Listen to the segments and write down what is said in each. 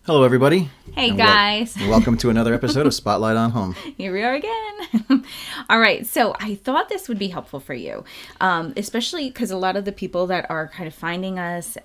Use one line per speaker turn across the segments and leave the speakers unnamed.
Hello, everybody.
Hey, guys.
Welcome to another episode of Spotlight on Home.
Here we are again. All right. So I thought this would be helpful for you, especially because a lot of the people that are kind of finding us,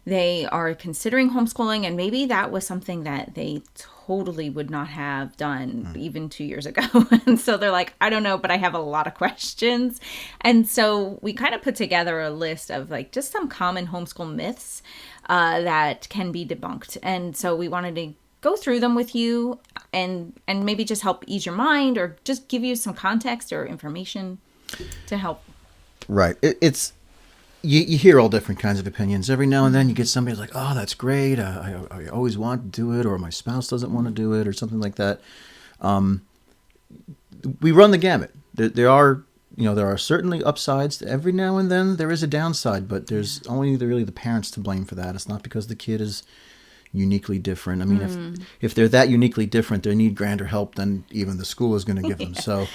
they are considering homeschooling, and maybe that was something that they totally would not have done even 2 years ago. And so they're like, I don't know, but I have a lot of questions. And so we kind of put together a list of like just some common homeschool myths that can be debunked. And so we wanted to go through them with you and maybe just help ease your mind or just give you some context or information to help.
Right. It's you hear all different kinds of opinions. Every now and then you get somebody like, oh, that's great. I always want to do it, or my spouse doesn't want to do it, or something like that. We run the gamut. There are certainly upsides. Every now and then there is a downside, but there's only really the parents to blame for that. It's not because the kid is uniquely different. I mean, if they're that uniquely different, they need grander help than even the school is going to give them. So,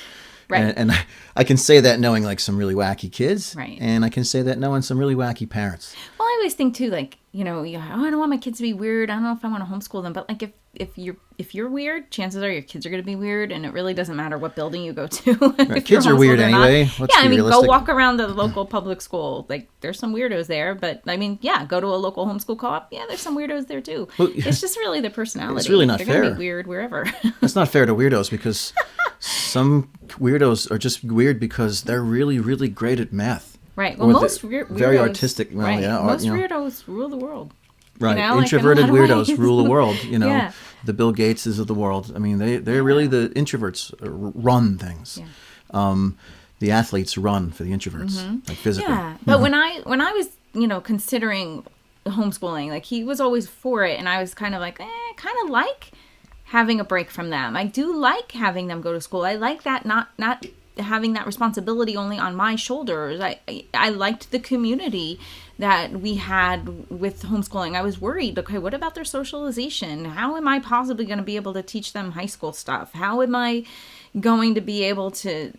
right.
And I can say that knowing like some really wacky kids,
right.
And I can say that knowing some really wacky parents.
Well, I always think too, like, I don't want my kids to be weird. I don't know if I want to homeschool them, but like if you're weird, chances are your kids are going to be weird, and it really doesn't matter what building you go to.
Right. Kids are weird anyway.
Go walk around the local public school. Like, there's some weirdos there, but I mean, go to a local homeschool co-op. Yeah, there's some weirdos there too. Well, it's just really the personality.
It's really not
They're
fair.
Going to be weird wherever.
It's not fair to weirdos because some weirdos are just weird because they're really, really great at math.
Right. Well, most weirdos,
very artistic. Well,
right.
yeah.
Most weirdos rule the world.
Right. Introverted weirdos rule the world.
Yeah.
The Bill Gateses of the world. I mean, they're really the introverts run things. Yeah. The athletes run for the introverts, like physically.
Yeah. But when I was, considering homeschooling, like he was always for it, and I was kind of like, kind of like having a break from them. I do like having them go to school. I like that not having that responsibility only on my shoulders. I liked the community that we had with homeschooling. I was worried, okay, what about their socialization? How am I possibly going to be able to teach them high school stuff? How am I going to be able to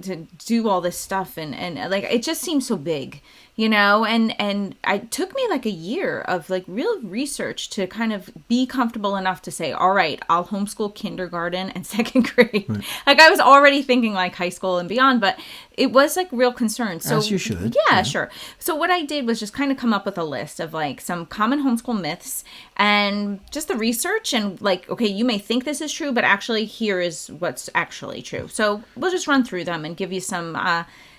do all this stuff? And like, it just seems so big, and it took me like a year of like real research to kind of be comfortable enough to say, all right, I'll homeschool kindergarten and second grade. Right. Like, I was already thinking like high school and beyond, but it was like real concern. So,
as you should.
Yeah, sure. So what I did was just kind of come up with a list of like some common homeschool myths and just the research, and like, okay, you may think this is true, but actually here is what's actually true. So we'll just run through them and give you some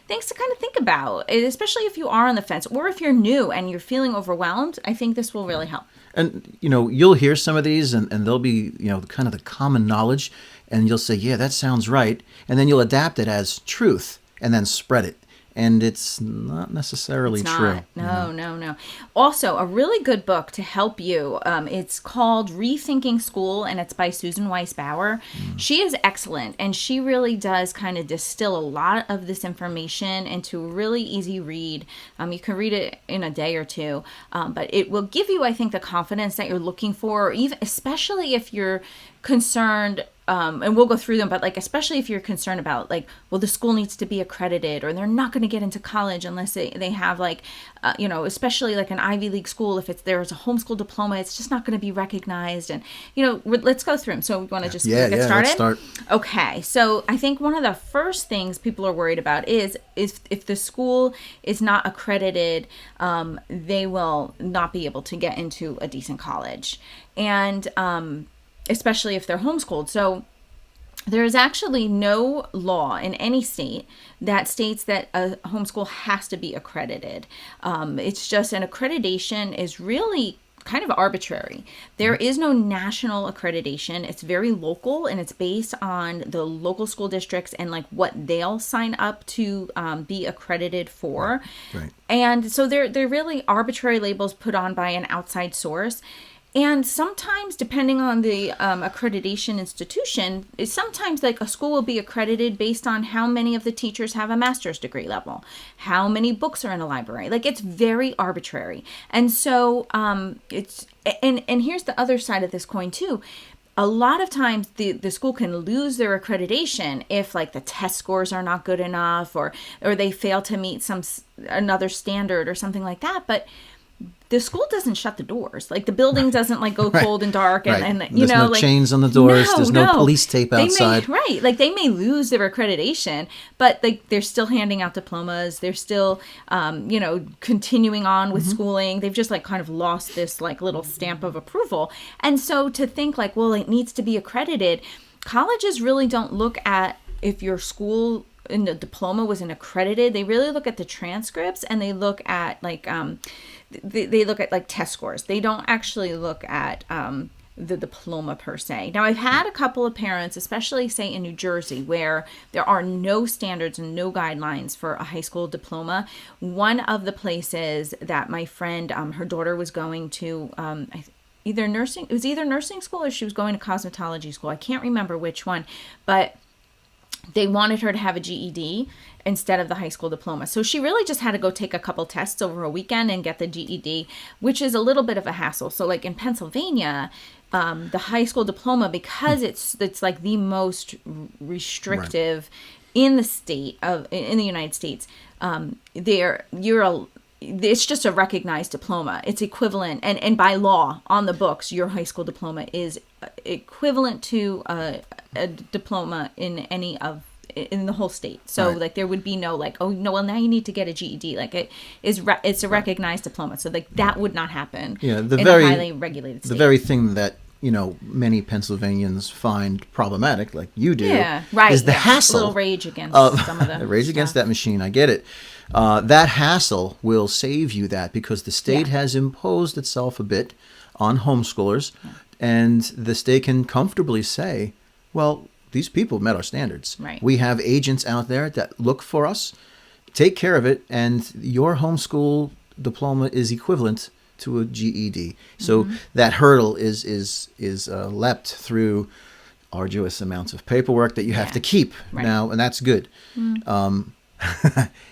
things to kind of think about, especially if you are on the fence or if you're new and you're feeling overwhelmed. I think this will really help.
And, you'll hear some of these and they'll be, kind of the common knowledge, and you'll say, yeah, that sounds right. And then you'll adapt it as truth and then spread it. And it's not necessarily true.
No. Also, a really good book to help you. It's called Rethinking School, and it's by Susan Weiss Bauer. She is excellent, and she really does kind of distill a lot of this information into a really easy read. You can read it in a day or two, but it will give you, I think, the confidence that you're looking for, even especially if you're concerned. And we'll go through them, but like, especially if you're concerned about like, well, the school needs to be accredited, or they're not going to get into college unless they have like, especially like an Ivy League school, if there's a homeschool diploma, it's just not going to be recognized. And, let's go through them. So we want to just get started?
Let's start.
Okay. So I think one of the first things people are worried about is if the school is not accredited, they will not be able to get into a decent college. And, especially if they're homeschooled. So there is actually no law in any state that states that a homeschool has to be accredited. It's just an accreditation is really kind of arbitrary. There is no national accreditation. It's very local, and it's based on the local school districts and like what they'll sign up to be accredited for.
Right. And
so they're really arbitrary labels put on by an outside source. And sometimes, depending on the accreditation institution, sometimes like a school will be accredited based on how many of the teachers have a master's degree level, how many books are in a library. Like, it's very arbitrary. And so it's and here's the other side of this coin too. A lot of times the school can lose their accreditation if like the test scores are not good enough, or they fail to meet another standard or something like that. But the school doesn't shut the doors. Like the building doesn't like go cold and dark and you
there's
know,
no
like
chains on the doors. There's no police tape outside.
Like they may lose their accreditation, but they're still handing out diplomas. They're still, you know, continuing on with schooling. They've just like kind of lost this like little stamp of approval. And so to think like, well, it needs to be accredited. Colleges really don't look at if your school in the diploma was an accredited. They really look at the transcripts, and they look at like they look at like test scores. They don't actually look at the diploma per se. Now, I've had a couple of parents, especially say in New Jersey, where there are no standards and no guidelines for a high school diploma. One of the places that my friend, her daughter was going to, either nursing school or she was going to cosmetology school. I can't remember which one, but they wanted her to have a GED instead of the high school diploma. So she really just had to go take a couple tests over a weekend and get the GED, which is a little bit of a hassle. So like in Pennsylvania, the high school diploma, because it's like the most restrictive in the United States, it's just a recognized diploma. It's equivalent, and by law on the books, your high school diploma is equivalent to a diploma in the whole state. So like there would be no like, oh no, well now you need to get a GED. Like it's a recognized diploma. So like that would not happen.
Yeah,
in a highly regulated state.
The very thing that many Pennsylvanians find problematic, like you do, is the hassle.
A little rage against some of the
rage against that machine. I get it. That hassle will save you that, because the state has imposed itself a bit on homeschoolers, and the state can comfortably say, well, these people met our standards.
Right.
We have agents out there that look for us, take care of it, and your homeschool diploma is equivalent to a GED. So that hurdle is leapt through arduous amounts of paperwork that you have to keep now, and that's good.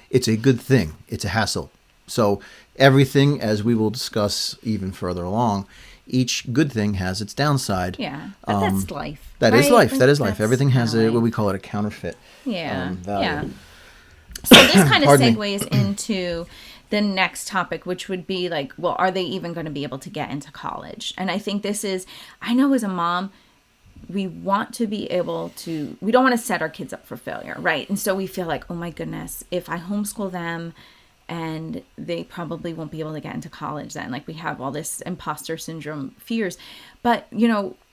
It's a good thing. It's a hassle. So everything, as we will discuss even further along, each good thing has its downside.
Yeah, but that's life.
That is life. That is life. Everything has what we call it a counterfeit.
Value.
Yeah.
So this kind of segues into the next topic, which would be like, well, are they even going to be able to get into college? And I think this is, I know as a mom, we want to be able to, we don't want to set our kids up for failure, right? And so we feel like, oh my goodness, if I homeschool them and they probably won't be able to get into college then, like we have all this imposter syndrome fears. But,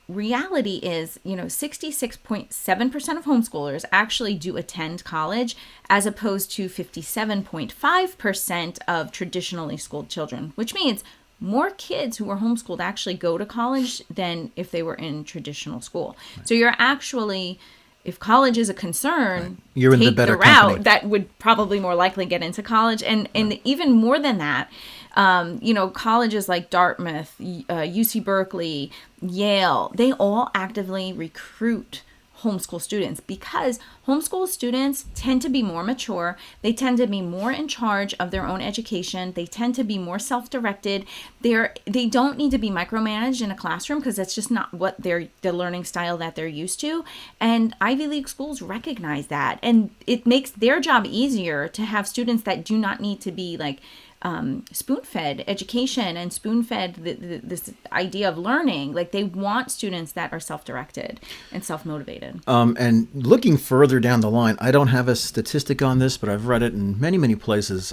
reality is, 66.7% of homeschoolers actually do attend college, as opposed to 57.5% of traditionally schooled children, which means more kids who are homeschooled actually go to college than if they were in traditional school. Right. So you're actually, if college is a concern,
you're in the better
route
company.
That would probably more likely get into college. And even more than that, colleges like Dartmouth, UC Berkeley, Yale, they all actively recruit homeschool students, because homeschool students tend to be more mature. They tend to be more in charge of their own education. They tend to be more self-directed. They don't need to be micromanaged in a classroom, because that's just not what the learning style that they're used to. And Ivy League schools recognize that, and it makes their job easier to have students that do not need to be like spoon-fed education and spoon-fed this idea of learning. Like they want students that are self-directed and self-motivated.
And looking further down the line, I don't have a statistic on this, but I've read it in many, many places.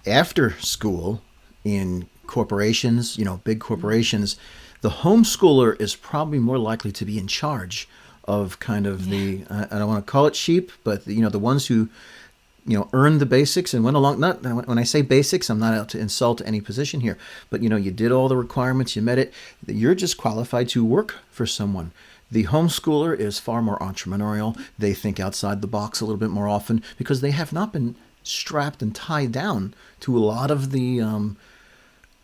After school in corporations, big corporations, the homeschooler is probably more likely to be in charge of kind of the, I don't want to call it sheep, but the ones who earned the basics and went along. Not when I say basics, I'm not out to insult any position here, but you did all the requirements, you met it. You're just qualified to work for someone. The homeschooler is far more entrepreneurial. They think outside the box a little bit more often, because they have not been strapped and tied down to a lot of the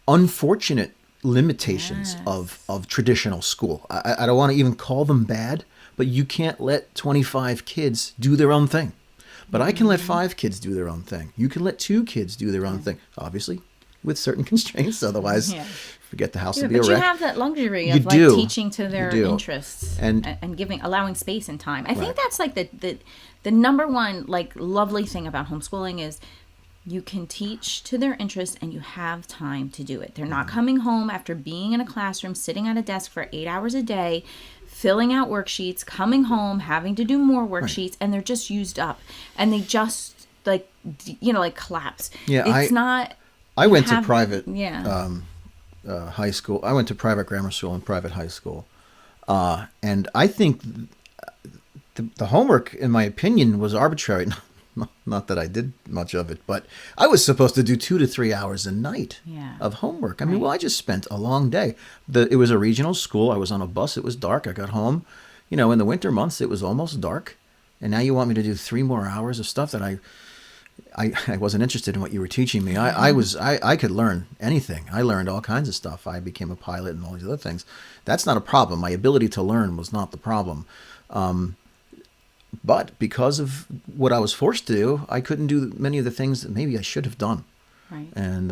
unfortunate limitations of traditional school. I don't want to even call them bad, but you can't let 25 kids do their own thing. But I can let 5 kids do their own thing. You can let 2 kids do their own thing, obviously, with certain constraints. Otherwise, forget the house to be a wreck.
But you have that luxury of teaching to their interests and allowing space and time. I think that's like the number one like lovely thing about homeschooling is you can teach to their interest and you have time to do it. They're not coming home after being in a classroom, sitting at a desk for 8 hours a day, filling out worksheets, coming home, having to do more worksheets, and they're just used up. And they just, like collapse.
Yeah,
it's not...
I went to private
Yeah.
high school. I went to private grammar school and private high school. And I think the homework, in my opinion, was arbitrary. Not that I did much of it, but I was supposed to do 2 to 3 hours a night of homework. I mean, well, I just spent a long day. It was a regional school. I was on a bus. It was dark. I got home. You know, in the winter months, it was almost dark. And now you want me to do 3 more hours of stuff that I wasn't interested in what you were teaching me. I could learn anything. I learned all kinds of stuff. I became a pilot and all these other things. That's not a problem. My ability to learn was not the problem. But because of what I was forced to do, I couldn't do many of the things that maybe I should have done.
Right.
And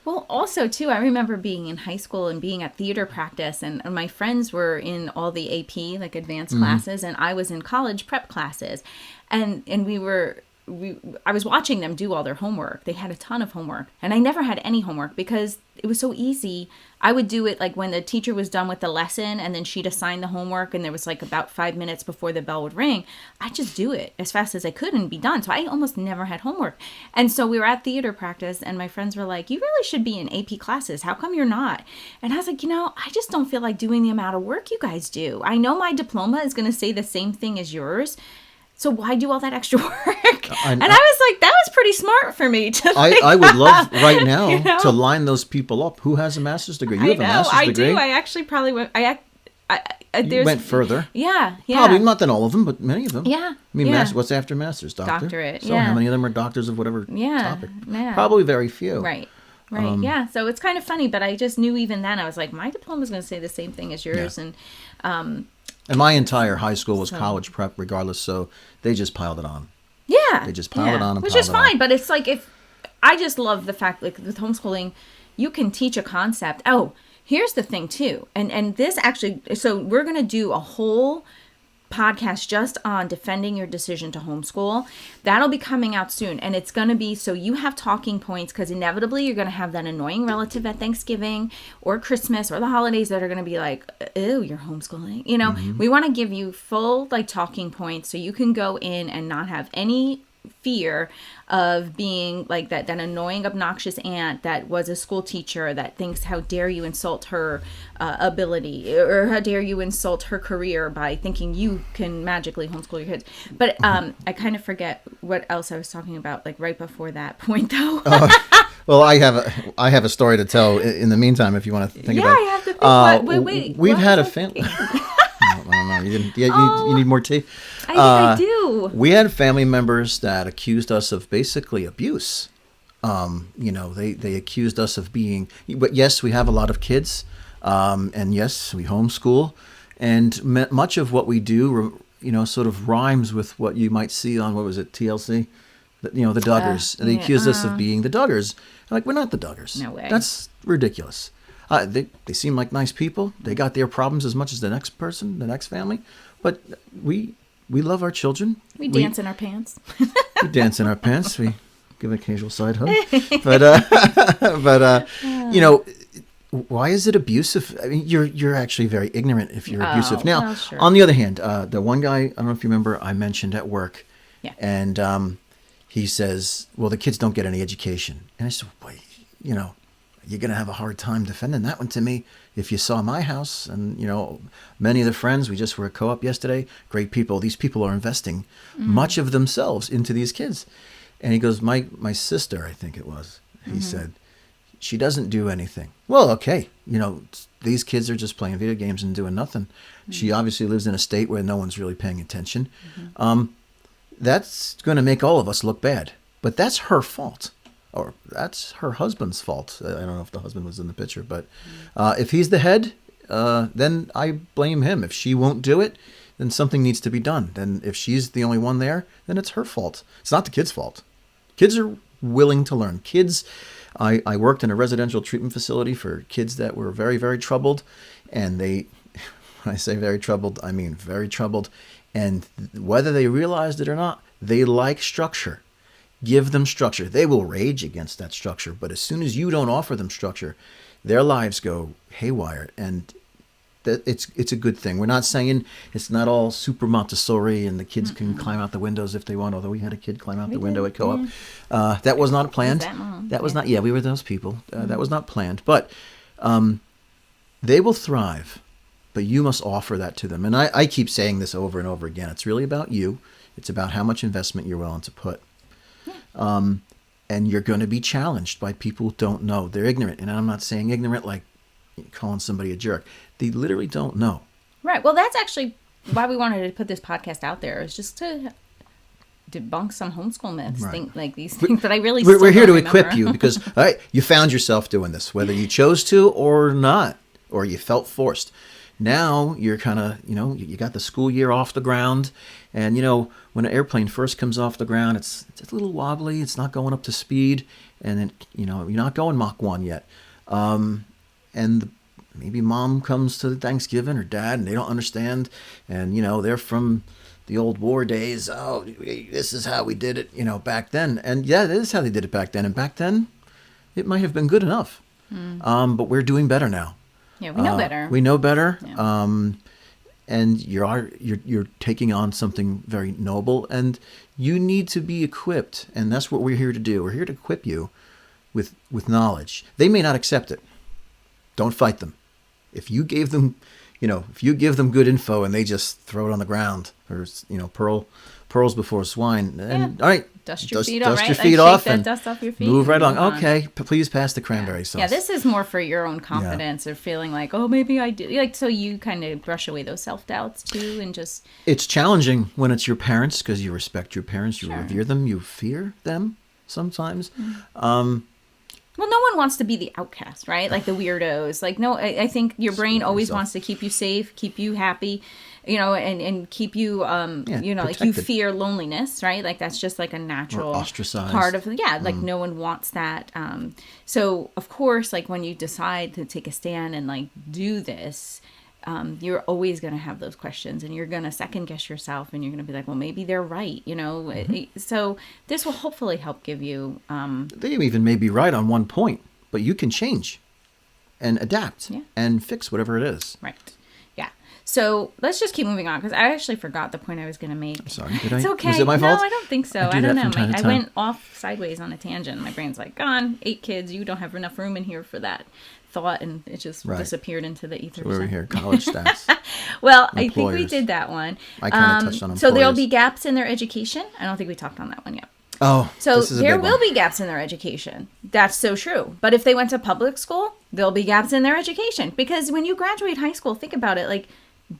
well, also too, I remember being in high school and being at theater practice, and my friends were in all the AP, like advanced classes, and I was in college prep classes, and I was watching them do all their homework. They had a ton of homework, and I never had any homework because it was so easy. I would do it like when the teacher was done with the lesson and then she'd assign the homework and there was like about 5 minutes before the bell would ring. I'd just do it as fast as I could and be done. So I almost never had homework. And so we were at theater practice and my friends were like, you really should be in AP classes. How come you're not? And I was like, I just don't feel like doing the amount of work you guys do. I know my diploma is going to say the same thing as yours. So why do all that extra work? And I was like, that was pretty smart for me to
I would love right now to line those people up. Who has a master's degree? You have a master's degree.
I do. I actually probably went.
You went further.
Yeah.
Probably not than all of them, but many of them.
Yeah.
I mean, what's after master's?
Doctorate.
So how many of them are doctors of whatever topic?
Yeah.
Probably very few.
Right. Yeah. So it's kind of funny, but I just knew even then I was like, my diploma is going to say the same thing as yours,
And my entire high school was college prep, regardless. So they just piled it on.
Yeah,
they just piled it on,
which is fine. But it's like I just love the fact, like with homeschooling, you can teach a concept. Oh, here's the thing too, and this actually. So we're gonna do a whole podcast just on defending your decision to homeschool. That'll be coming out soon, and it's going to be so you have talking points, because inevitably you're going to have that annoying relative at Thanksgiving or Christmas or the holidays that are going to be like, ew, you're homeschooling. We want to give you full like talking points so you can go in and not have any fear of being like that annoying, obnoxious aunt that was a school teacher that thinks, how dare you insult her ability, or how dare you insult her career by thinking you can magically homeschool your kids. But I kind of forget what else I was talking about, like right before that point, though.
Well, I have a story to tell in the meantime, if you want to think about it.
Yeah, I have to think. Wait.
We've had a family. I don't know. You didn't. You need more tea.
I do.
We had family members that accused us of basically abuse. They accused us of being. But yes, we have a lot of kids, and yes, we homeschool, and much of what we do, sort of rhymes with what you might see on, what was it, TLC? The Duggars. They accused us of being the Duggars. Like, we're not the Duggars.
No way.
That's ridiculous. They seem like nice people. They got their problems as much as the next person, the next family. But we love our children.
We dance in our pants.
We dance in our pants. We give an occasional side hug. Why is it abusive? I mean, you're actually very ignorant if you're abusive. Now,
well, sure.
On the other hand, the one guy, I don't know if you remember, I mentioned at work.
Yeah.
And he says, well, the kids don't get any education. And I said, well, you're going to have a hard time defending that one to me if you saw my house. And, many of the friends, we just were at co-op yesterday, great people. These people are investing much of themselves into these kids. And he goes, my sister, I think it was, he said, she doesn't do anything. Well, okay. These kids are just playing video games and doing nothing. She obviously lives in a state where no one's really paying attention. That's going to make all of us look bad. But that's her fault. Or that's her husband's fault. I don't know if the husband was in the picture, but if he's the head, then I blame him. If she won't do it, then something needs to be done. Then if she's the only one there, then it's her fault. It's not the kid's fault. Kids are willing to learn. Kids, I worked in a residential treatment facility for kids that were very, very troubled. And when I say very troubled, I mean very troubled. And whether they realized it or not, they like structure. give them structure. They will rage against that structure, but as soon as you don't offer them structure, their lives go haywire, and it's a good thing. We're not saying it's not all super Montessori and the kids can climb out the windows if they want, although we had a kid climb out the window at co-op. That was not planned. That was not, we were those people. That was not planned. But they will thrive, but you must offer that to them. And I keep saying this over and over again. It's really about you. It's about how much investment you're willing to put. And you're going to be challenged by people who don't know. They're ignorant. And I'm not saying ignorant like calling somebody a jerk. They literally don't know.
Right. Well, that's actually why we wanted to put this podcast out there, is just to debunk some homeschool myths, think like these things that I really
we're here to equip you, because all right, you found yourself doing this, whether you chose to or not, or you felt forced. Now you're kind of, you got the school year off the ground, and when an airplane first comes off the ground, it's a little wobbly, it's not going up to speed, and you're not going Mach 1 yet. And maybe mom comes to Thanksgiving, or dad, and they don't understand, and they're from the old war days. Oh, this is how we did it, back then. And yeah, this is how they did it back then. And back then, it might have been good enough. But we're doing better now.
Yeah, we know better.
We know better.
Yeah.
And you're taking on something very noble, and you need to be equipped. And that's what we're here to do. We're here to equip you with knowledge. They may not accept it. Don't fight them. If you gave them, if you give them good info and they just throw it on the ground, or pearls before swine, and all right,
dust your feet
off,
and
and
dust off your feet,
move right along. Okay, please pass the cranberry sauce.
Yeah, this is more for your own confidence, or feeling like, oh, maybe I did, so you kind of brush away those self-doubts too, and just.
It's challenging when it's your parents, because you respect your parents, you revere them, you fear them sometimes.
Well, no one wants to be the outcast, right? Like the weirdos. Like, no, I think your brain always wants to keep you safe, keep you happy, and keep you, like you fear loneliness, right? Like that's just like a natural part of, like no one wants that. So of course, like when you decide to take a stand and like do this, you're always going to have those questions, and you're going to second guess yourself, and you're going to be like, well, maybe they're right, So this will hopefully help give you.
They even may be right on one point, but you can change and adapt and fix whatever it is.
Right. Yeah. So let's just keep moving on, because I actually forgot the point I was going to make.
Sorry,
it's okay.
Was it my fault?
No, I don't think so. I don't know. I went off sideways on a tangent. My brain's like, gone, 8 kids. You don't have enough room in here for that thought, and it just disappeared into the ether.
So we're here, college stats.
Well, I think we did that one.
I kind of touched on employers.
So there'll be gaps in their education. I don't think we talked on that one yet.
Oh,
so there will be gaps in their education. That's so true. But if they went to public school, there'll be gaps in their education, because when you graduate high school, think about it, like,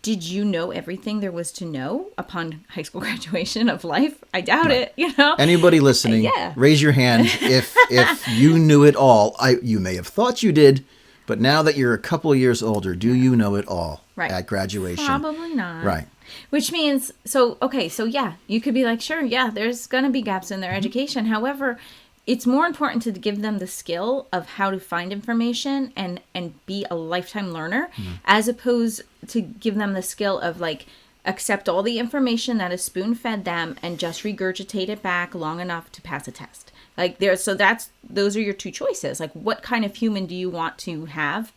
did you know everything there was to know upon high school graduation of life? I doubt it,
Anybody listening, raise your hand if you knew it all. You may have thought you did, but now that you're a couple of years older, do you know it all at graduation?
Probably not.
Right.
Which means, you could be like, sure, there's going to be gaps in their education. However, it's more important to give them the skill of how to find information and be a lifetime learner, as opposed to give them the skill of like, accept all the information that is spoon-fed them and just regurgitate it back long enough to pass a test. Like those are your two choices. Like, what kind of human do you want to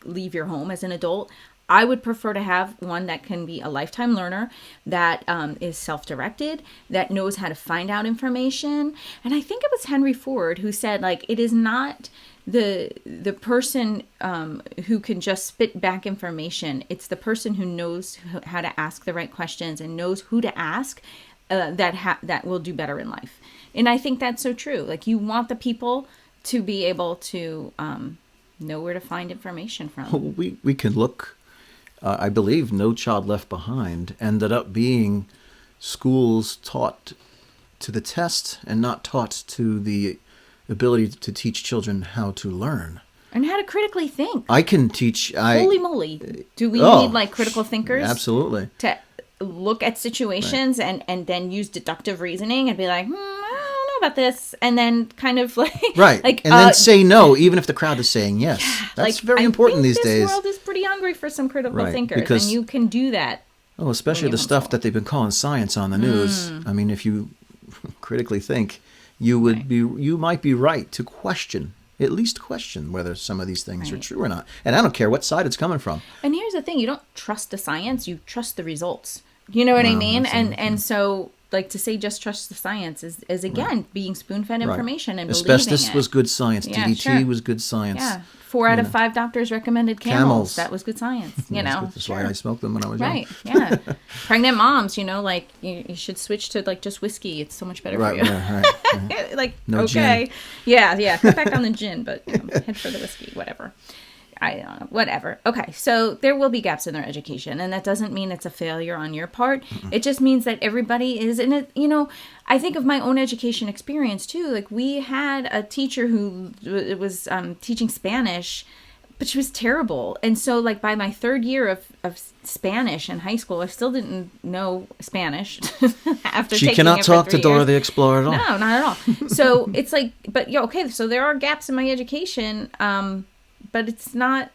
leave your home as an adult? I would prefer to have one that can be a lifetime learner, that is self-directed, that knows how to find out information. And I think it was Henry Ford who said, like, it is not the person who can just spit back information. It's the person who knows how to ask the right questions and knows who to ask that will do better in life. And I think that's so true. Like, you want the people to be able to know where to find information from.
Well, we can look. I believe No Child Left Behind ended up being schools taught to the test and not taught to the ability to teach children how to learn.
And how to critically think.
I can teach.
Holy moly. Do we need like critical thinkers?
Absolutely.
To look at situations and then use deductive reasoning and be like, I don't know about this. And then kind of like.
Right. And then say no, even if the crowd is saying yes. That's very important these days.
This world is pretty hungry for some critical thinkers. And you can do that.
Oh, especially the stuff that they've been calling science on the news. I mean, if you critically think, you might be right to at least question whether some of these things are true or not. And I don't care what side it's coming from.
And here's the thing, you don't trust the science, you trust the results. You know what I mean? And so like to say just trust the science is again being spoon-fed information and believing
asbestos
it.
was good science.
Yeah,
DDT
sure.
was good science.
Yeah. 4 out of 5 doctors recommended camels. That was good science, you know.
That's why I smoked them when I was young.
Right, yeah. Pregnant moms, you know, like you should switch to like just whiskey. It's so much better for you.
Right.
Like,
no
okay.
gin.
Yeah. Cut back on the gin, but you know, head for the whiskey, whatever. I don't know, whatever. Okay, so there will be gaps in their education, and that doesn't mean it's a failure on your part. It just means that everybody is in it. You know, I think of my own education experience too. Like we had a teacher who was teaching Spanish, but she was terrible. And so like by my 3rd year of Spanish in high school, I still didn't know Spanish after
She
taking
cannot
it
talk
for
to
3
Dora
years.
the Explorer at all.
No, not at all. So it's like, but yeah, okay, so there are gaps in my education, but it's not,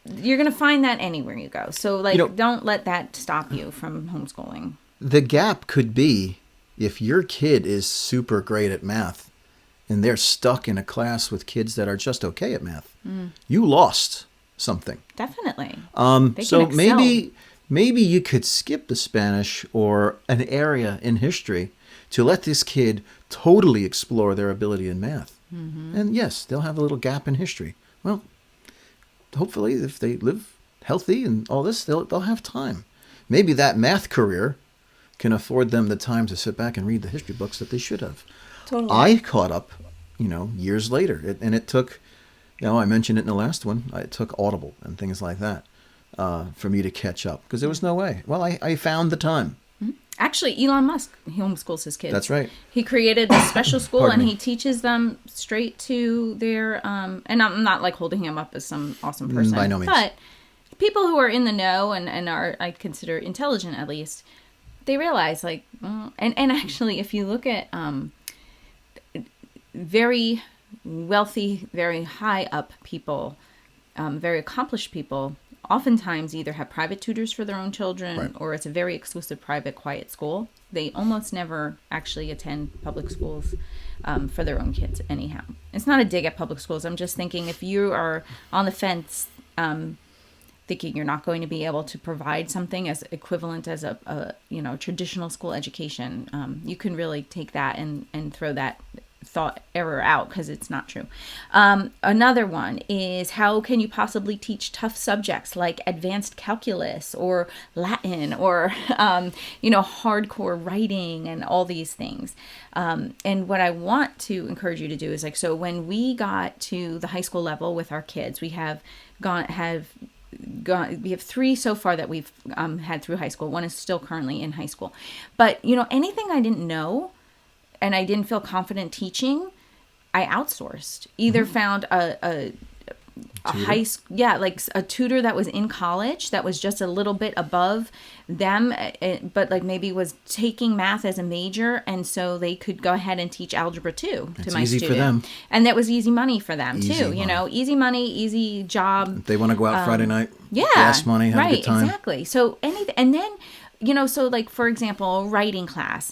you're going to find that anywhere you go. So like, don't let that stop you from homeschooling.
The gap could be if your kid is super great at math and they're stuck in a class with kids that are just okay at math. You lost something.
Definitely.
So maybe you could skip the Spanish or an area in history to let this kid totally explore their ability in math. And yes, they'll have a little gap in history. Well, hopefully if they live healthy and all this, they'll have time. Maybe that math career can afford them the time to sit back and read the history books that they should have.
Totally.
I caught up, years later. And it took, I mentioned it in the last one, it took Audible and things like that for me to catch up because there was no way. Well, I found the time.
Actually, Elon Musk, he homeschools his kids.
That's right.
He created this special school and
me.
he teaches them straight to their, and I'm not like holding him up as some awesome person.
By no means.
But people who are in the know and are, I consider intelligent at least, they realize like, and actually if you look at very wealthy, very high up people, very accomplished people, oftentimes either have private tutors for their own children or it's a very exclusive private quiet school. They almost never actually attend public schools for their own kids anyhow. It's not a dig at public schools. I'm just thinking if you are on the fence thinking you're not going to be able to provide something as equivalent as a traditional school education, you can really take that and throw that thought error out because it's not true. Another one is how can you possibly teach tough subjects like advanced calculus or Latin or hardcore writing and all these things. And what I want to encourage you to do is like, so when we got to the high school level with our kids, we have 3 so far that we've had through high school. One is still currently in high school, but anything I didn't know and I didn't feel confident teaching, I outsourced. Either found a a tutor that was in college that was just a little bit above them, but like maybe was taking math as a major, and so they could go ahead and teach algebra 2 to my
easy
student.
for them.
And that was easy money for them
Easy
too.
money.
Easy money, easy job.
If they want to go out Friday night,
Yeah,
gas money, have a good time.
Exactly. So and then so like for example, writing class.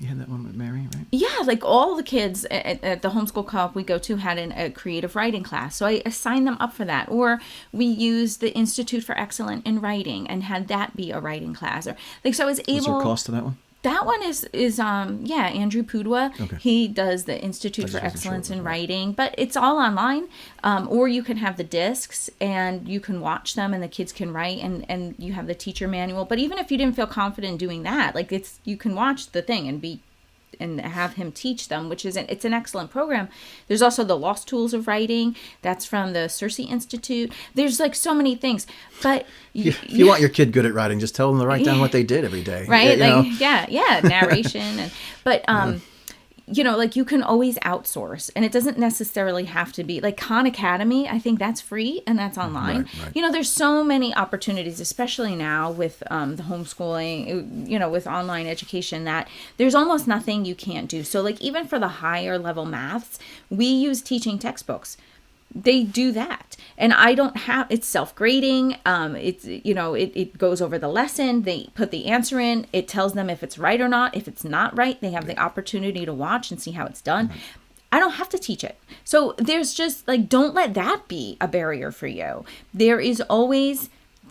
You had that one with Mary, right?
Yeah, like all the kids at the homeschool co-op we go to had a creative writing class. So I assigned them up for that. Or we used the Institute for Excellence in Writing and had that be a writing class. Or like so I was able.
What's your cost to that one?
That one is Andrew Pudwa.
Okay.
He does the Institute for Excellence in Writing, but it's all online. Or you can have the discs and you can watch them and the kids can write and you have the teacher manual. But even if you didn't feel confident doing that, like you can watch the thing and have him teach them, it's an excellent program. There's also the Lost Tools of Writing. That's from the Circe Institute. There's like so many things, but
if you want your kid good at writing, just tell them to write down what they did every day.
Right.
Yeah,
Narration. But like you can always outsource, and it doesn't necessarily have to be like Khan Academy. I think that's free and that's online.
Right.
There's so many opportunities, especially now with the homeschooling, with online education, that there's almost nothing you can't do. So like even for the higher level maths, we use teaching textbooks. they do that. And I don't have, it's self-grading. It's, it goes over the lesson. They put the answer in. It tells them if it's right or not. If it's not right, they have the opportunity to watch and see how it's done. I don't have to teach it. So there's just like, don't let that be a barrier for you. There is always,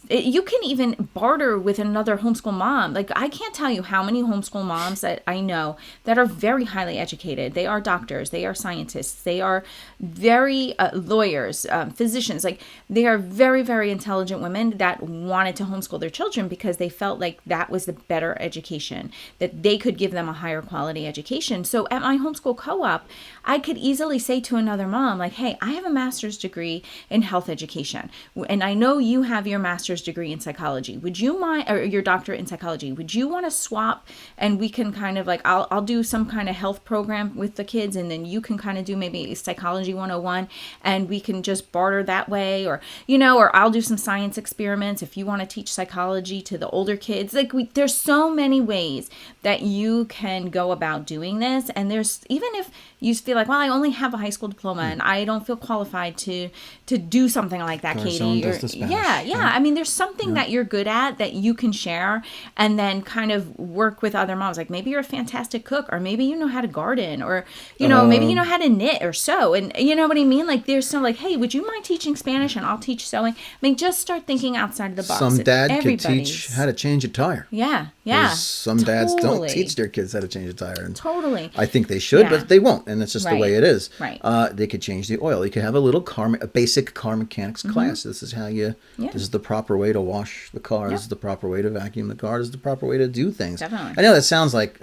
you can even barter with another homeschool mom. Like, I can't tell you how many homeschool moms that I know that are very highly educated. They are doctors, they are scientists, they are very lawyers, physicians. Like, they are very, very intelligent women that wanted to homeschool their children because they felt like that was the better education, that they could give them a higher quality education. So at my homeschool co-op, I could easily say to another mom, like, hey, I have a master's degree in health education, and I know you have your master's degree in psychology. Would you mind, or your doctorate in psychology, would you want to swap, and we can kind of like, I'll do some kind of health program with the kids, and then you can kind of do maybe psychology 101, and we can just barter that way, or or I'll do some science experiments if you want to teach psychology to the older kids. Like, there's so many ways that you can go about doing this. And there's, even if you feel like, well, I only have a high school diploma and I don't feel qualified to do something like that, Katie. Or, yeah. I mean, there's something that you're good at that you can share, and then kind of work with other moms. Like, maybe you're a fantastic cook, or maybe you know how to garden, or maybe you know how to knit or sew, and you know what I mean. Like, there's some like, hey, would you mind teaching Spanish and I'll teach sewing? I mean, just start thinking outside of the box.
Some dad could teach how to change a tire.
Yeah.
Some dads don't teach their kids how to change a tire, and
I
think they should, but they won't, and it's just the way it is.
Right.
They could change the oil. You could have a basic car mechanics class. This is how this is the proper way to wash the car. This is the proper way to vacuum the car. This is the proper way to do things.
Definitely.
I know that sounds like,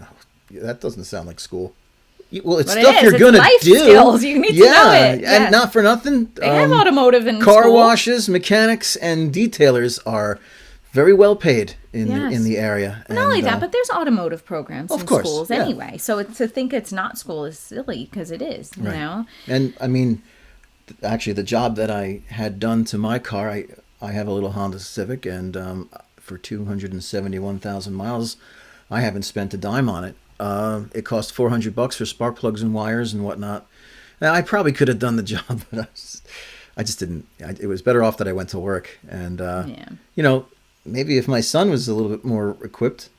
that doesn't sound like school. Well, it's
but
stuff you're going to do.
Skills. You need to know it. Yeah.
And not for nothing.
They have automotive in
car
school.
washes, mechanics, and detailers are very well paid in the area.
Not only that, but there's automotive programs in schools anyway. So to think it's not school is silly, because it is, you know?
And I mean, actually, the job that I had done to my car, I have a little Honda Civic, and for 271,000 miles, I haven't spent a dime on it. It cost $400 for spark plugs and wires and whatnot. Now, I probably could have done the job, but I just didn't. It was better off that I went to work. And, maybe if my son was a little bit more equipped,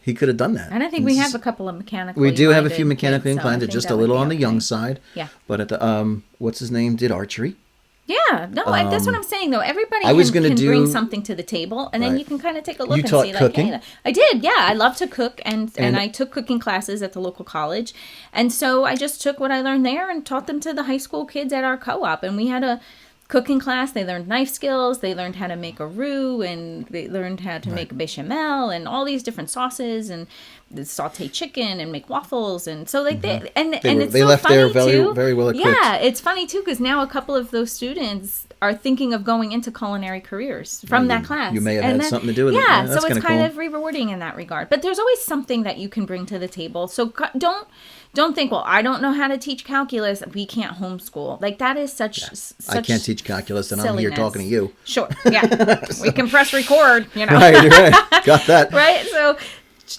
he could have done that.
And I think we have a couple of mechanical.
We do have a few mechanically inclined. They're just a little on the young side.
Yeah.
But at the what's his name did archery.
Yeah, no, that's what I'm saying, though. Everybody can bring something to the table, and then you can kind of take a look and see, like,
cooking?
Hey, I did, yeah. I love to cook, and I took cooking classes at the local college. And so I just took what I learned there and taught them to the high school kids at our co-op. And we had a cooking class. They learned knife skills. They learned how to make a roux, and they learned how to make bechamel and all these different sauces, and saute chicken and make waffles. And so like they left there very well equipped. Yeah, it's funny too, because now a couple of those students are thinking of going into culinary careers from that class.
You may have had something to do with it.
Yeah, so it's kind of rewarding in that regard. But there's always something that you can bring to the table. So don't think, well, I don't know how to teach calculus, we can't homeschool. Like, that is such
I can't teach calculus, and silliness. I'm here talking to you.
Sure, yeah. We can press record,
Right. Got that.
Right? So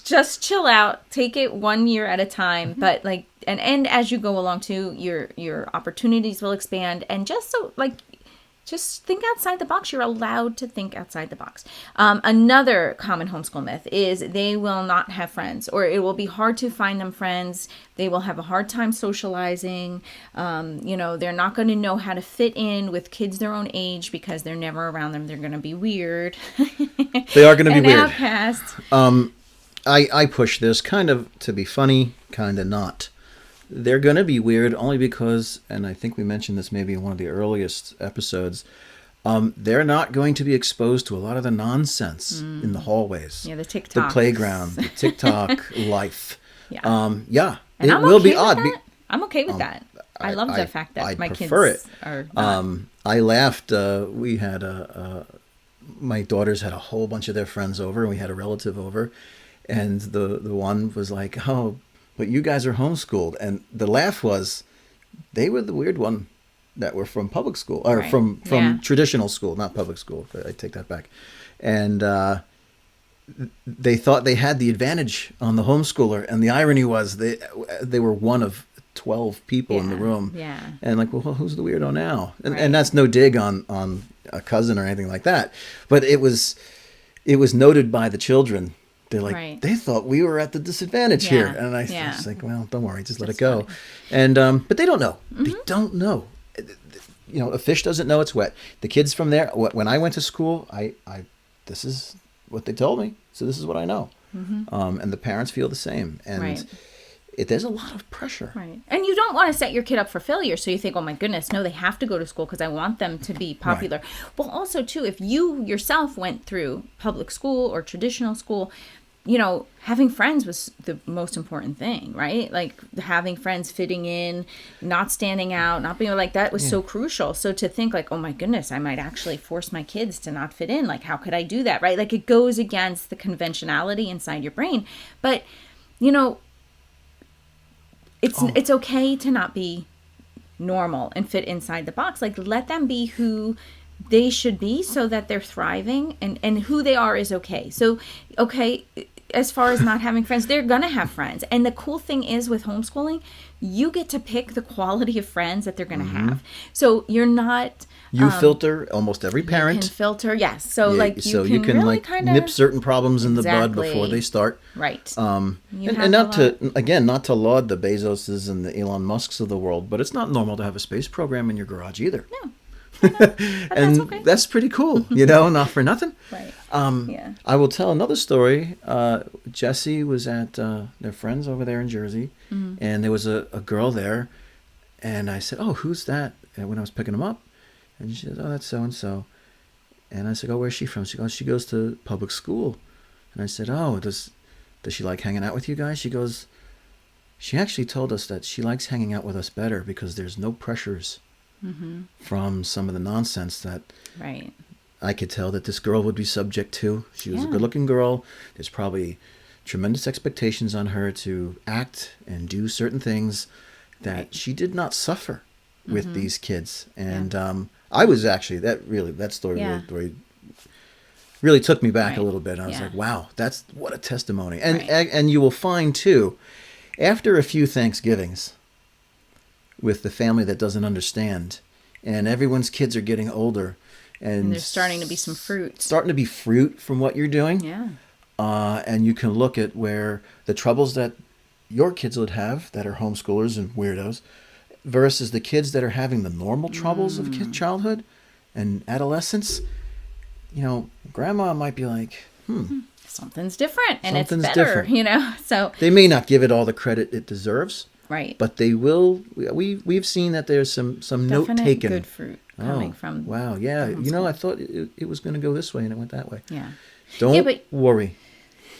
just chill out. Take it 1 year at a time. Mm-hmm. But, like, and as you go along, too, your opportunities will expand. And just think outside the box. You're allowed to think outside the box. Another common homeschool myth is they will not have friends, or it will be hard to find them friends. They will have a hard time socializing. They're not going to know how to fit in with kids their own age because they're never around them. They're going to be weird.
They are going to be weird.
Outcast.
I push this kind of to be funny, kind of not. They're going to be weird only because, and I think we mentioned this maybe in one of the earliest episodes, they're not going to be exposed to a lot of the nonsense in the hallways.
Yeah, the TikTok.
The playground, the TikTok life.
Yeah.
And it will be odd.
I'm okay with that. I love the fact that my kids are not.
I laughed. We had my daughters had a whole bunch of their friends over, and we had a relative over, and the one was like, "Oh, but you guys are homeschooled," and the laugh was, they were the weird one that were from public school, or from traditional school, not public school. I take that back. And they thought they had the advantage on the homeschooler, and the irony was they were one of 12 people in the room.
Yeah.
And like, well, who's the weirdo now? And,
Right.
and that's no dig on a cousin or anything like that. But it was noted by the children. They're like,
Right.
they thought we were at the disadvantage
Yeah.
here. And I
Yeah.
was like, well, don't worry, just let
That's
it go.
funny.
And but they don't know. They don't know. You know, a fish doesn't know it's wet. The kids from there, when I went to school, I this is what they told me. So this is what I know. And the parents feel the same. And
Right.
there's a lot of pressure.
Right. And you don't want to set your kid up for failure. So you think, oh my goodness, no, they have to go to school because I want them to be popular. Well, also, too, if you yourself went through public school or traditional school, you know, having friends was the most important thing, right? Like having friends, fitting in, not standing out, not being like that was so crucial. So to think like, oh my goodness, I might actually force my kids to not fit in. Like, how could I do that, right? Like it goes against the conventionality inside your brain. But, you know, it's okay to not be normal and fit inside the box. Like let them be who they should be so that they're thriving, and who they are is okay. So, okay, as far as not having friends, they're going to have friends. And the cool thing is with homeschooling, you get to pick the quality of friends that they're going to have. So you're not...
You filter almost every parent.
You can filter, yes. So like
you
can
can
really
like
kind of
nip certain problems in the bud
Exactly.
before they start.
Right.
And
have
not
a
not to laud the Bezoses and the Elon Musks of the world, but it's not normal to have a space program in your garage either.
No.
And
that's okay.
that's pretty cool, you know, not for nothing.
Right.
I will tell another story. Jesse was at their friends over there in Jersey, and there was a girl there, and I said, "Oh, who's that?" And when I was picking them up, and she said, "Oh, that's so and so." And I said, "Oh, where's she from?" She goes, "She goes to public school." And I said, "Oh, does she like hanging out with you guys?" She goes, "She actually told us that she likes hanging out with us better because there's no pressures from some of the nonsense that
Right.
I could tell that this girl would be subject to. She was a
Yeah.
good-looking girl. There's probably tremendous expectations on her to act and do certain things that she did not suffer with these kids." And I was actually that story
Yeah.
really took me back
Right.
a little bit. I was
Yeah.
like, wow, that's what a testimony. And
Right.
and you will find too, after a few Thanksgivings with the family that doesn't understand, and everyone's kids are getting older,
And there's starting to be some fruit.
starting to be fruit from what you're doing.
Yeah.
And you can look at where the troubles that your kids would have that are homeschoolers and weirdos versus the kids that are having the normal troubles of childhood and adolescence. You know, grandma might be like,
Something's different and
Something's
it's better,
different.
you know? So,
they may not give it all the credit it deserves,
right.
but they will. We've seen that there's some note
Definite
taken.
good fruit coming from.
Wow, yeah. You know, I thought it was going to go this way and it went that way.
Yeah.
Don't
but-
worry.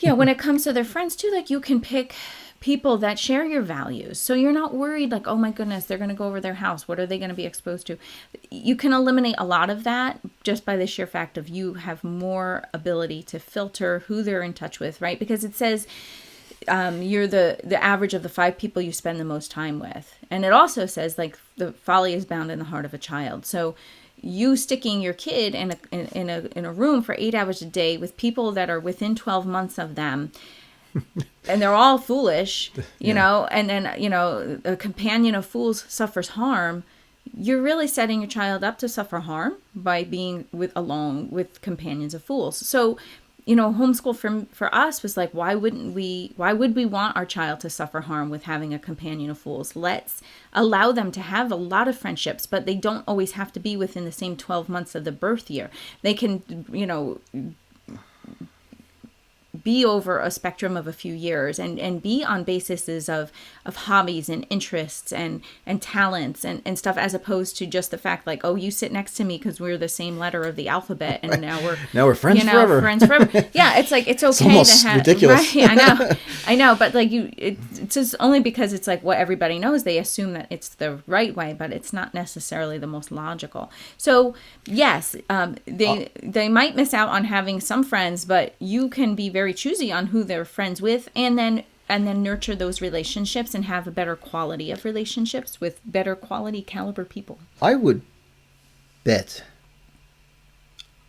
Yeah, when it comes to their friends too, like you can pick people that share your values. So you're not worried like, oh my goodness, they're going to go over their house. What are they going to be exposed to? You can eliminate a lot of that just by the sheer fact of you have more ability to filter who they're in touch with, right? Because it says you're the average of the 5 people you spend the most time with. And it also says like the folly is bound in the heart of a child. So you sticking your kid in a room for 8 hours a day with people that are within 12 months of them, and they're all foolish, you know, and then, you know, a companion of fools suffers harm. You're really setting your child up to suffer harm by being along with companions of fools. So, you know, homeschool for us was like, why would we want our child to suffer harm with having a companion of fools? Let's allow them to have a lot of friendships, but they don't always have to be within the same 12 months of the birth year. They can, you know, be over a spectrum of a few years and be on bases of hobbies and interests and talents and stuff, as opposed to just the fact like, oh, you sit next to me because we're the same letter of the alphabet and now we're
friends forever.
Friends forever. Yeah, it's like it's okay
almost
to have
ridiculous.
Right, I know, but like it's just only because it's like what everybody knows. They assume that it's the right way, but it's not necessarily the most logical. So yes, they might miss out on having some friends, but you can be very choosy on who they're friends with, and then nurture those relationships and have a better quality of relationships with better quality caliber people.
I would bet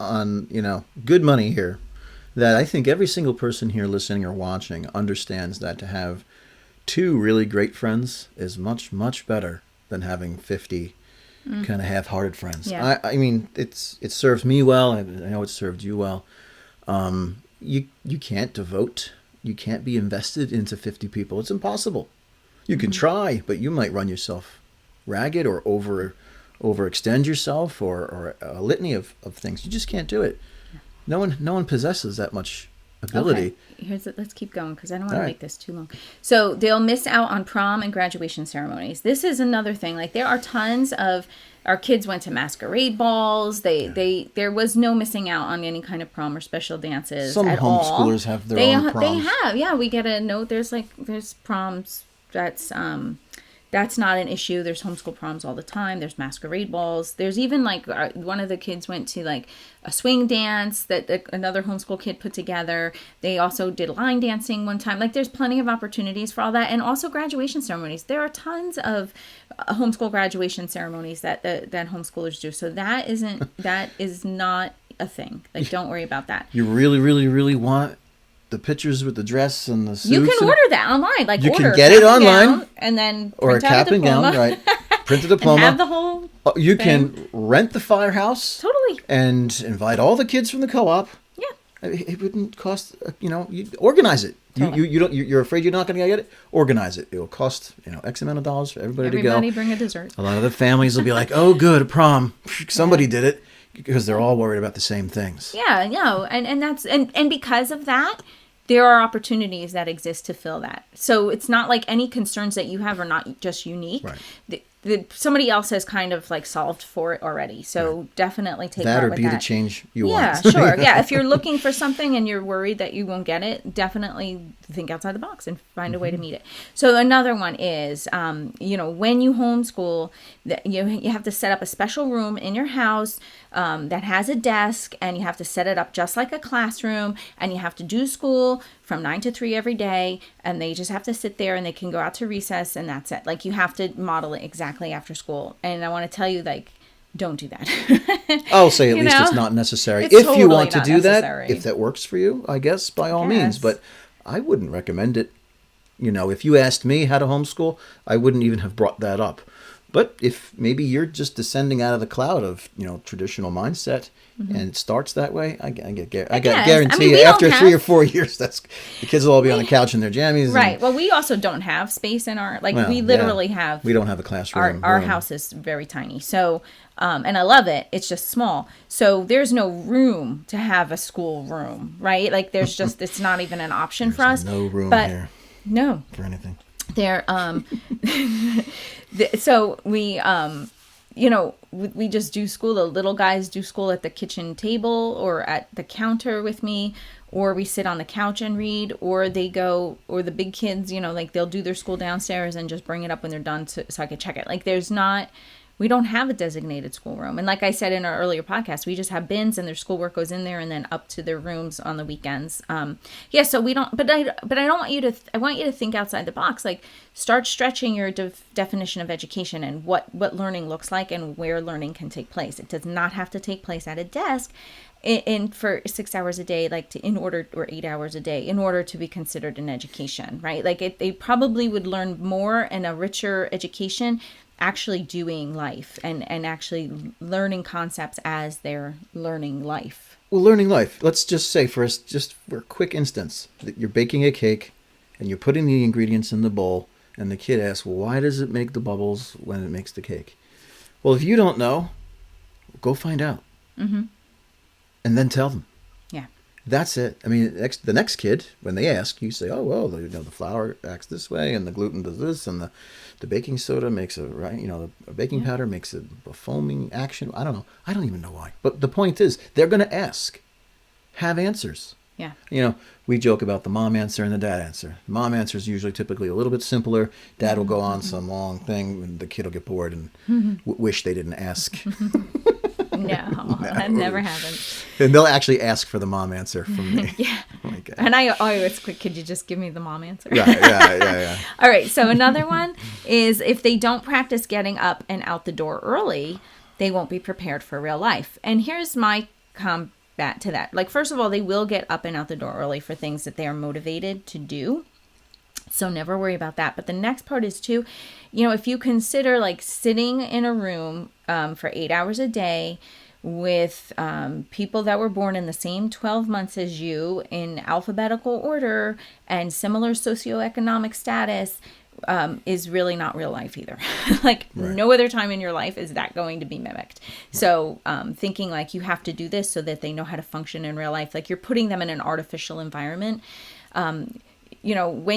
on, you know, good money here that I think every single person here listening or watching understands that to have 2 really great friends is much, much better than having 50 kind of half-hearted friends.
Yeah.
I mean, it serves me well. I know it served you well. You can't devote, you can't be invested into 50 people. It's impossible. You can try, but you might run yourself ragged or overextend yourself or a litany of things. You just can't do it. No one possesses that much ability.
Okay. Let's keep going because I don't want to make this too long. So they'll miss out on prom and graduation ceremonies. This is another thing. Like there are tons of our kids went to masquerade balls. There was no missing out on any kind of prom or special dances.
Some
at all.
homeschoolers have their own proms.
They have, yeah. We get a note. There's proms. That's not an issue. There's homeschool proms all the time. There's masquerade balls. There's even like one of the kids went to like a swing dance that another homeschool kid put together. They also did line dancing one time. Like there's plenty of opportunities for all that. And also graduation ceremonies. There are tons of homeschool graduation ceremonies that homeschoolers do. So that is not a thing. Like don't worry about that.
You really, really, really want the pictures with the dress and the suits.
You can order that online. Like
you
order
can get it online,
and then
or a cap and gown, right? Print a diploma.
And have the whole.
You
thing.
can rent the firehouse.
Totally.
And invite all the kids from the co-op.
Yeah.
It wouldn't cost. You organize it.
Totally.
You're afraid you're not going to get it. Organize it. It will cost X amount of dollars for everybody to go.
Everybody bring a dessert.
A lot of the families will be like, "Oh, good, a prom. Somebody did it," because they're all worried about the same things.
Yeah, no, and that's and because of that, there are opportunities that exist to fill that. So it's not like any concerns that you have are not just unique.
Right.
Somebody else has kind of like solved for it already. So definitely take
that
part
or
with
be
that.
the change you
want.
want.
Yeah, sure. Yeah, if you're looking for something and you're worried that you won't get it, definitely think outside the box and find a way to meet it. So another one is, when you homeschool, you have to set up a special room in your house that has a desk, and you have to set it up just like a classroom, and you have to do school from 9 to 3 every day, and they just have to sit there and they can go out to recess, and that's it. Like you have to model it exactly after school. And I want to tell you, like, don't do that.
I'll say at least it's not necessary.
It's
If
totally
you want to
not
do
necessary.
that, if that works for you, I guess by all means. But I wouldn't recommend it. If you asked me how to homeschool, I wouldn't even have brought that up. But if maybe you're just descending out of the cloud of traditional mindset, and it starts that way, I guarantee you after 3 or 4 years, the kids will all be on the couch in their jammies.
Right. Well, we also don't have space in our we literally have.
We don't have a classroom.
Our house is very tiny, so and I love it. It's just small, so there's no room to have a school room, right? Like there's just it's not even an option for us.
No room here.
No.
For anything.
There. So we we just do school. The little guys do school at the kitchen table or at the counter with me, or we sit on the couch and read, or they go, or the big kids, they'll do their school downstairs and just bring it up when they're done so I can check it. Like we don't have a designated schoolroom. And like I said in our earlier podcast, we just have bins and their schoolwork goes in there and then up to their rooms on the weekends. So we don't, but I don't want you to, I want you to think outside the box. Like start stretching your definition of education and what learning looks like and where learning can take place. It does not have to take place at a desk for 6 hours a day, or 8 hours a day in order to be considered an education, right? Like they probably would learn more and a richer education actually doing life and actually learning concepts as they're learning life.
Well, learning life. Let's just say for a quick instance that you're baking a cake and you're putting the ingredients in the bowl and the kid asks, well, why does it make the bubbles when it makes the cake? Well, if you don't know, go find out. Mm-hmm. And then tell them. Yeah. That's it. I mean, the next kid, when they ask, you say, oh, well, the flour acts this way and the gluten does this and the baking soda makes the baking powder makes a foaming action. I don't know. I don't even know why. But the point is, they're going to ask. Have answers. Yeah. We joke about the mom answer and the dad answer. The mom answer is usually typically a little bit simpler. Dad will go on some long thing and the kid will get bored and wish they didn't ask.
No, that never happened.
And they'll actually ask for the mom answer from me.
Yeah. And I always quick, could you just give me the mom answer?
Right, yeah.
All right, so another one is if they don't practice getting up and out the door early, they won't be prepared for real life. And here's my combat to that. Like, first of all, they will get up and out the door early for things that they are motivated to do. So never worry about that. But the next part is too, if you consider like sitting in a room for 8 hours a day with people that were born in the same 12 months as you in alphabetical order and similar socioeconomic status, is really not real life either. Like no other time in your life is that going to be mimicked. So thinking like you have to do this so that they know how to function in real life, like you're putting them in an artificial environment. When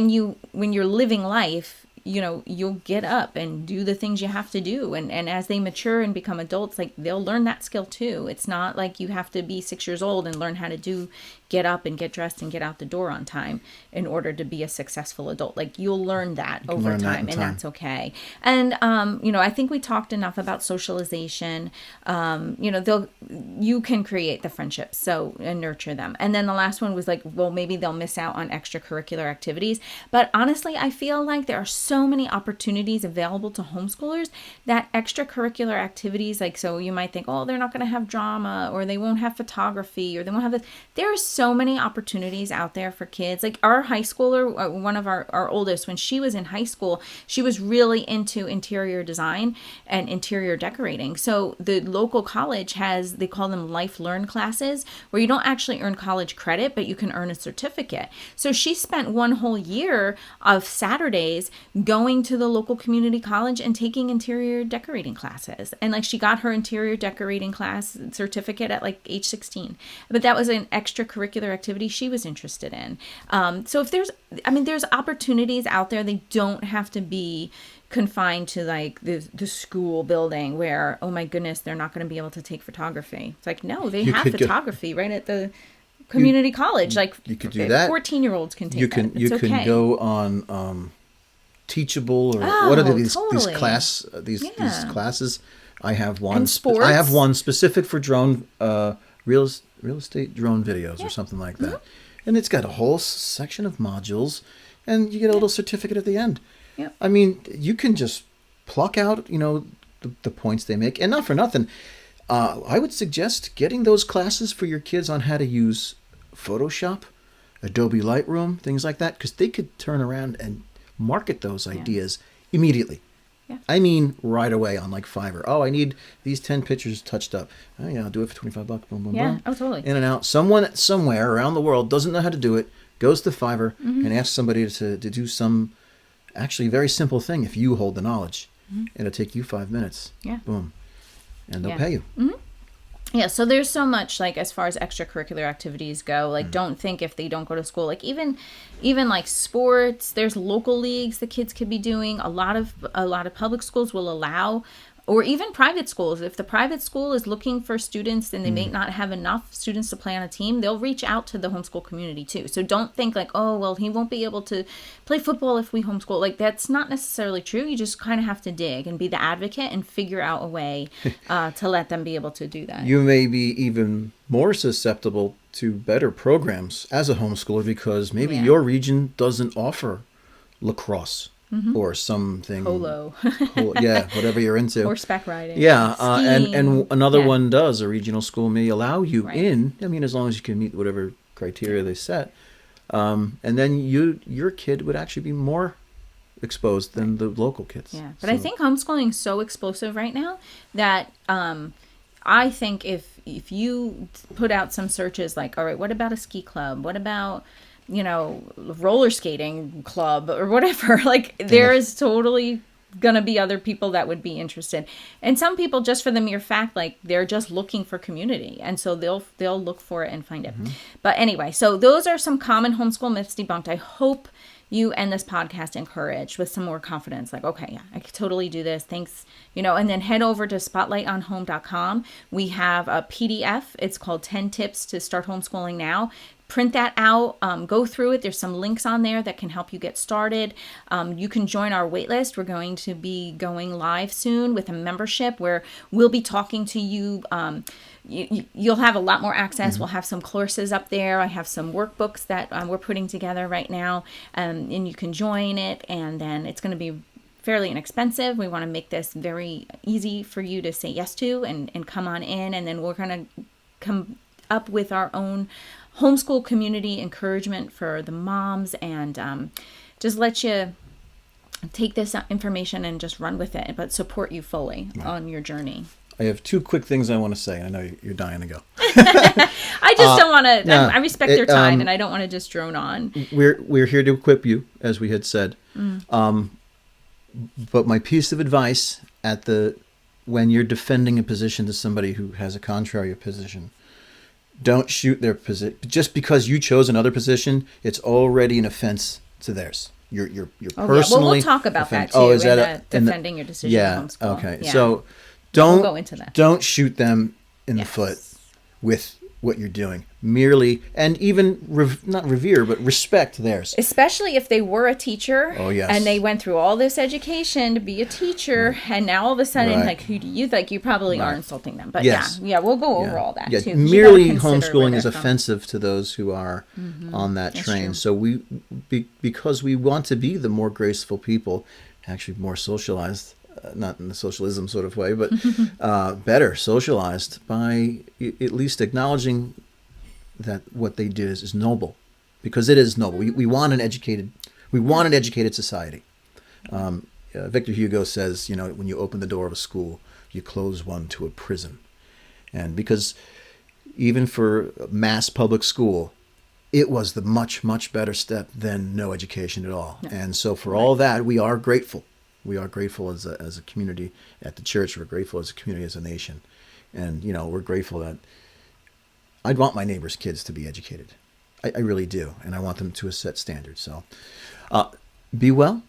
you're living life, you'll get up and do the things you have to do. And as they mature and become adults, like they'll learn that skill too. It's not like you have to be 6 years old and learn how to get up and get dressed and get out the door on time in order to be a successful adult. Like you'll learn that over time, and that's okay. And, I think we talked enough about socialization. You can create the friendships and nurture them. And then the last one was like, well, maybe they'll miss out on extracurricular activities. But honestly, I feel like there are so many opportunities available to homeschoolers that extracurricular activities, like, so you might think, oh, they're not going to have drama, or they won't have photography, or they won't have this. There are so many opportunities out there for kids. Like our high schooler, one of our oldest, when she was in high school, she was really into interior design and interior decorating. So the local college they call them life learn classes, where you don't actually earn college credit, but you can earn a certificate. So she spent one whole year of Saturdays going to the local community college and taking interior decorating classes. And like she got her interior decorating class certificate at like age 16. But that was an extracurricular activity she was interested in. So if there's opportunities out there. They don't have to be confined to like the school building where, oh my goodness, they're not going to be able to take photography. It's like, no, they have photography right at the community college. Like
you could do that.
14-year-olds can take that.
You can go on Teachable or what are these classes. I have one.
And sports.
I have one specific for drone real estate drone videos or something like that, and it's got a whole section of modules, and you get a little certificate at the end.
Yep.
I mean, you can just pluck out the points they make, and not for nothing. I would suggest getting those classes for your kids on how to use Photoshop, Adobe Lightroom, things like that, because they could turn around and market those ideas immediately.
Yeah.
I mean, right away on like Fiverr. Oh, I need these 10 pictures touched up. Oh yeah, I'll do it for $25. Boom, boom, boom.
Oh, totally.
In and out. Someone somewhere around the world doesn't know how to do it, goes to Fiverr and asks somebody to do some actually very simple thing. If you hold the knowledge, it'll take you 5 minutes.
Yeah.
Boom. And they'll pay you.
Mm-hmm. Yeah, so there's so much, like, as far as extracurricular activities go, like, don't think if they don't go to school, like, even like sports, there's local leagues the kids could be doing. A lot of public schools will allow, or even private schools. If the private school is looking for students and they may not have enough students to play on a team, they'll reach out to the homeschool community too. So don't think like, oh, well, he won't be able to play football if we homeschool. Like, that's not necessarily true. You just kind of have to dig and be the advocate and figure out a way to let them be able to do that.
You may be even more susceptible to better programs as a homeschooler because maybe your region doesn't offer lacrosse. Or something.
Polo.
Whatever you're into.
Horseback riding.
Yeah, and another one does. A regional school may allow you in. I mean, as long as you can meet whatever criteria they set. And then your kid would actually be more exposed than the local kids.
Yeah, but I think homeschooling is so explosive right now that I think if you put out some searches like, all right, what about a ski club? What about roller skating club or whatever, like there is totally gonna be other people that would be interested, and some people just for the mere fact like they're just looking for community, and so they'll look for it and find it. But anyway, so those are some common homeschool myths debunked. I hope you end this podcast encouraged with some more confidence, like, okay, yeah, I could totally do this, thanks, and then head over to spotlightonhome.com. We have a PDF, it's called 10 Tips to Start Homeschooling Now. Print that out, go through it. There's some links on there that can help you get started. You can join our waitlist. We're going to be going live soon with a membership where we'll be talking to you. You'll have a lot more access. We'll have some courses up there. I have some workbooks that we're putting together right now, and you can join it. And then it's going to be fairly inexpensive. We want to make this very easy for you to say yes to and come on in. And then we're going to come up with our own homeschool community encouragement for the moms and just let you take this information and just run with it, but support you fully on your journey.
I have 2 quick things I want to say. I know you're dying to go.
I just don't want to.
Yeah,
I respect their time, and I don't want to just drone on.
We're here to equip you, as we had said. But my piece of advice when you're defending a position to somebody who has a contrary position, don't shoot their position. Just because you chose another position, it's already an offense to theirs. You're personally.
Yeah. Well, we'll talk about that too.
Is that
defending your decision to homeschool?
Okay.
Yeah.
So
we'll go into that.
Don't shoot them in the foot with what you're doing. Merely, and even not revere, but respect theirs.
Especially if they were a teacher.
Oh, yes.
And they went through all this education to be a teacher, and now all of a sudden, like, who do you think? You probably are insulting them. But we'll go over all that too.
Merely homeschooling is offensive to those who are on that train. So because we want to be the more graceful people, actually more socialized, not in the socialism sort of way, but better socialized by at least acknowledging that what they did is noble, because it is noble. We want an educated society. Victor Hugo says, when you open the door of a school, you close one to a prison. And because even for mass public school, it was the much, much better step than no education at all. Yeah. And so for all that, we are grateful. We are grateful as a community at the church. We're grateful as a community, as a nation. And, we're grateful that I'd want my neighbors' kids to be educated. I really do. And I want them to a set standard. So be well.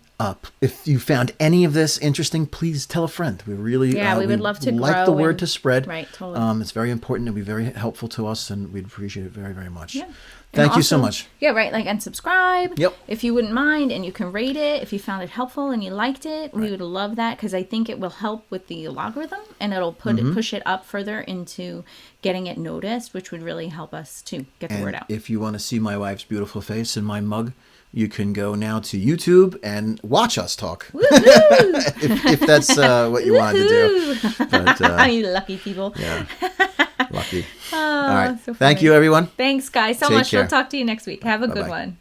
If you found any of this interesting, please tell a friend. We really
we would love to
like
grow
the word to spread.
Right, totally.
It's very important. It'll be very helpful to us, and we'd appreciate it very, very much.
Yeah.
Thank you so much.
Yeah, right. Like, and subscribe.
Yep.
If you wouldn't mind, and you can rate it. If you found it helpful and you liked it, we would love that, because I think it will help with the logarithm, and it'll push it up further into getting it noticed, which would really help us to get the word out.
If you want to see my wife's beautiful face in my mug, you can go now to YouTube and watch us talk. if that's what you wanted to do. But,
you lucky people.
Yeah. Lucky.
Oh,
all right.
So
Thank you, everyone.
Thanks, guys, so
Take
much.
care.
We'll talk to you next week. Have a
Bye-bye.
good one.